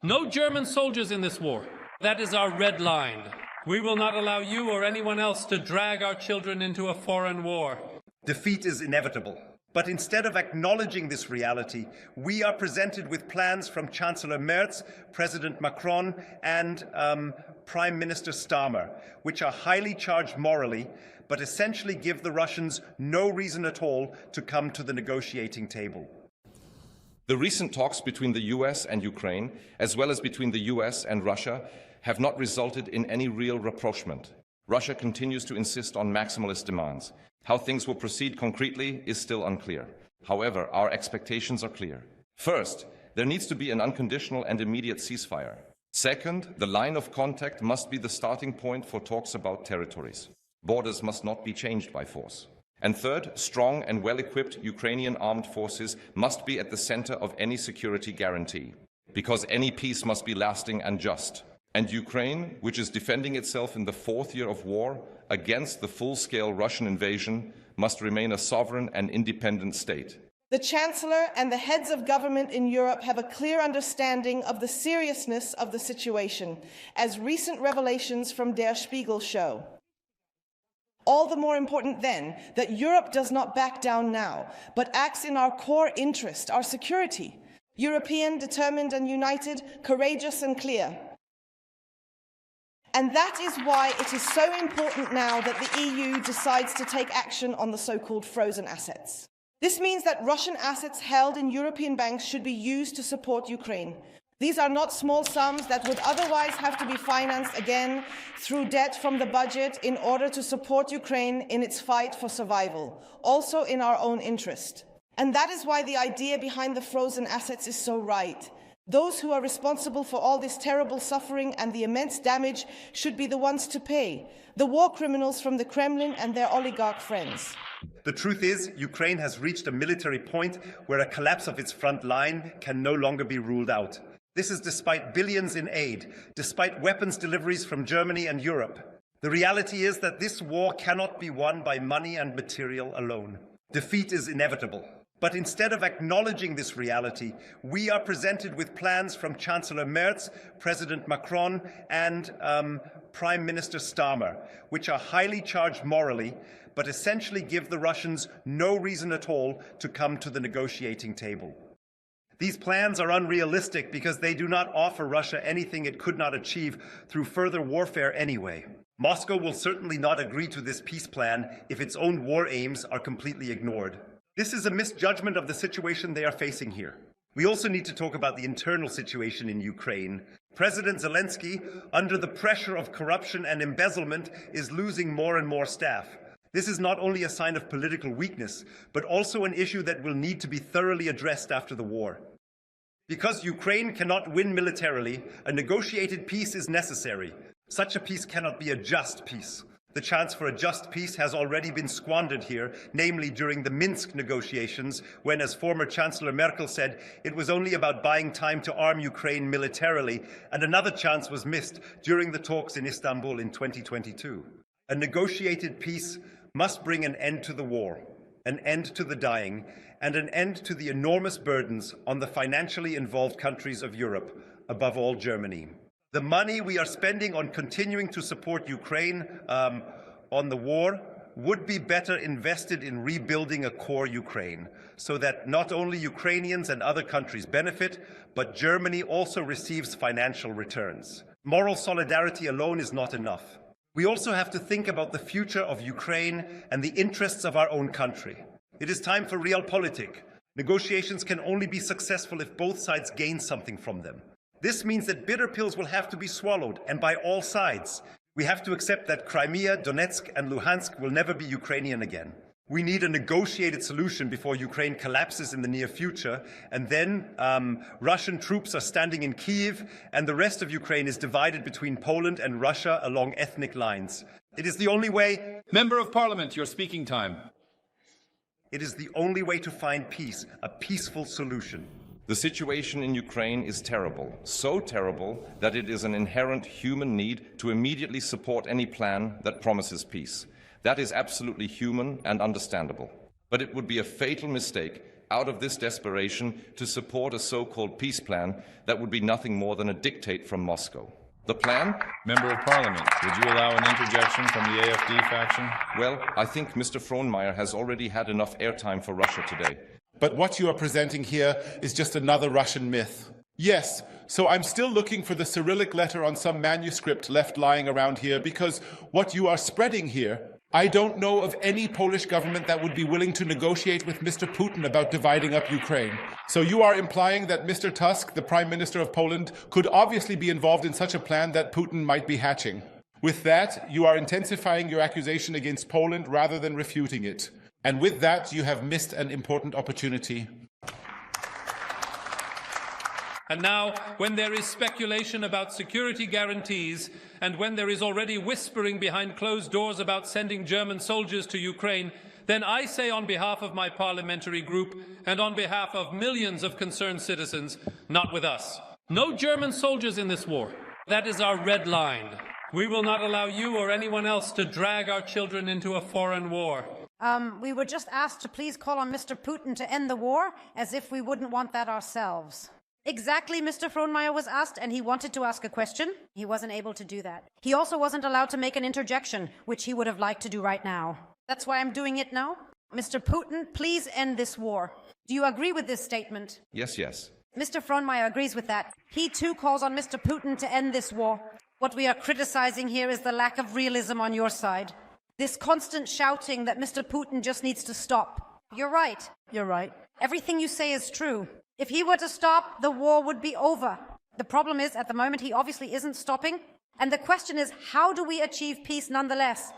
No German soldiers in this war. That is our red line. We will not allow you or anyone else to drag our children into a foreign war. Defeat is inevitable. But instead of acknowledging this reality, we are presented with plans from Chancellor Merz, President Macron, and Prime Minister Starmer, which are highly charged morally, but essentially give the Russians no reason at all to come to the negotiating table. The recent talks between the US and Ukraine, as well as between the US and Russia, have not resulted in any real rapprochement. Russia continues to insist on maximalist demands. How things will proceed concretely is still unclear. However, our expectations are clear. First, there needs to be an unconditional and immediate ceasefire. Second, the line of contact must be the starting point for talks about territories. Borders must not be changed by force. And third, strong and well-equipped Ukrainian armed forces must be at the center of any security guarantee, because any peace must be lasting and just. And Ukraine, which is defending itself in the fourth year of war against the full-scale Russian invasion, must remain a sovereign and independent state. The Chancellor and the heads of government in Europe have a clear understanding of the seriousness of the situation, as recent revelations from Der Spiegel show. All the more important, then, that Europe does not back down now, but acts in our core interest, our security. European, determined and united, courageous and clear. And that is why it is so important now that the EU decides to take action on the so-called frozen assets. This means that Russian assets held in European banks should be used to support Ukraine. These are not small sums that would otherwise have to be financed again through debt from the budget in order to support Ukraine in its fight for survival, also in our own interest. And that is why the idea behind the frozen assets is so right. Those who are responsible for all this terrible suffering and the immense damage should be the ones to pay, the war criminals from the Kremlin and their oligarch friends. The truth is, Ukraine has reached a military point where a collapse of its front line can no longer be ruled out. This is despite billions in aid, despite weapons deliveries from Germany and Europe. The reality is that this war cannot be won by money and material alone. Defeat is inevitable. But instead of acknowledging this reality, we are presented with plans from Chancellor Merz, President Macron, and Prime Minister Starmer, which are highly charged morally, but essentially give the Russians no reason at all to come to the negotiating table. These plans are unrealistic because they do not offer Russia anything it could not achieve through further warfare anyway. Moscow will certainly not agree to this peace plan if its own war aims are completely ignored. This is a misjudgment of the situation they are facing here. We also need to talk about the internal situation in Ukraine. President Zelensky, under the pressure of corruption and embezzlement, is losing more and more staff. This is not only a sign of political weakness, but also an issue that will need to be thoroughly addressed after the war. Because Ukraine cannot win militarily, a negotiated peace is necessary. Such a peace cannot be a just peace. The chance for a just peace has already been squandered here, namely during the Minsk negotiations, when, as former Chancellor Merkel said, it was only about buying time to arm Ukraine militarily, and another chance was missed during the talks in Istanbul in 2022. A negotiated peace must bring an end to the war, an end to the dying, and an end to the enormous burdens on the financially involved countries of Europe, above all Germany. The money we are spending on continuing to support Ukraine on the war would be better invested in rebuilding a core Ukraine, so that not only Ukrainians and other countries benefit, but Germany also receives financial returns. Moral solidarity alone is not enough. We also have to think about the future of Ukraine and the interests of our own country. It is time for Realpolitik. Negotiations can only be successful if both sides gain something from them. This means that bitter pills will have to be swallowed, and by all sides. We have to accept that Crimea, Donetsk and Luhansk will never be Ukrainian again. We need a negotiated solution before Ukraine collapses in the near future, and then Russian troops are standing in Kyiv, and the rest of Ukraine is divided between Poland and Russia along ethnic lines. It is the only way... Member of Parliament, your speaking time. It is the only way to find peace, a peaceful solution. The situation in Ukraine is terrible, so terrible that it is an inherent human need to immediately support any plan that promises peace. That is absolutely human and understandable. But it would be a fatal mistake out of this desperation to support a so-called peace plan that would be nothing more than a dictate from Moscow. The plan? Member of Parliament, would you allow an interjection from the AfD faction? Well, I think Mr. Frohnmayer has already had enough airtime for Russia today. But what you are presenting here is just another Russian myth. Yes, so I'm still looking for the Cyrillic letter on some manuscript left lying around here, because what you are spreading here, I don't know of any Polish government that would be willing to negotiate with Mr. Putin about dividing up Ukraine. So you are implying that Mr. Tusk, the Prime Minister of Poland, could obviously be involved in such a plan that Putin might be hatching. With that, you are intensifying your accusation against Poland rather than refuting it. And with that, you have missed an important opportunity. And now, when there is speculation about security guarantees, and when there is already whispering behind closed doors about sending German soldiers to Ukraine, then I say on behalf of my parliamentary group and on behalf of millions of concerned citizens, not with us. No German soldiers in this war. That is our red line. We will not allow you or anyone else to drag our children into a foreign war. We were just asked to please call on Mr. Putin to end the war, as if we wouldn't want that ourselves. Exactly, Mr. Frohnmayer was asked, and he wanted to ask a question. He wasn't able to do that. He also wasn't allowed to make an interjection, which he would have liked to do right now. That's why I'm doing it now. Mr. Putin, please end this war. Do you agree with this statement? Yes, yes. Mr. Frohnmayer agrees with that. He too calls on Mr. Putin to end this war. What we are criticizing here is the lack of realism on your side. This constant shouting that Mr. Putin just needs to stop. You're right. You're right. Everything you say is true. If he were to stop, the war would be over. The problem is, at the moment, he obviously isn't stopping. And the question is, how do we achieve peace nonetheless?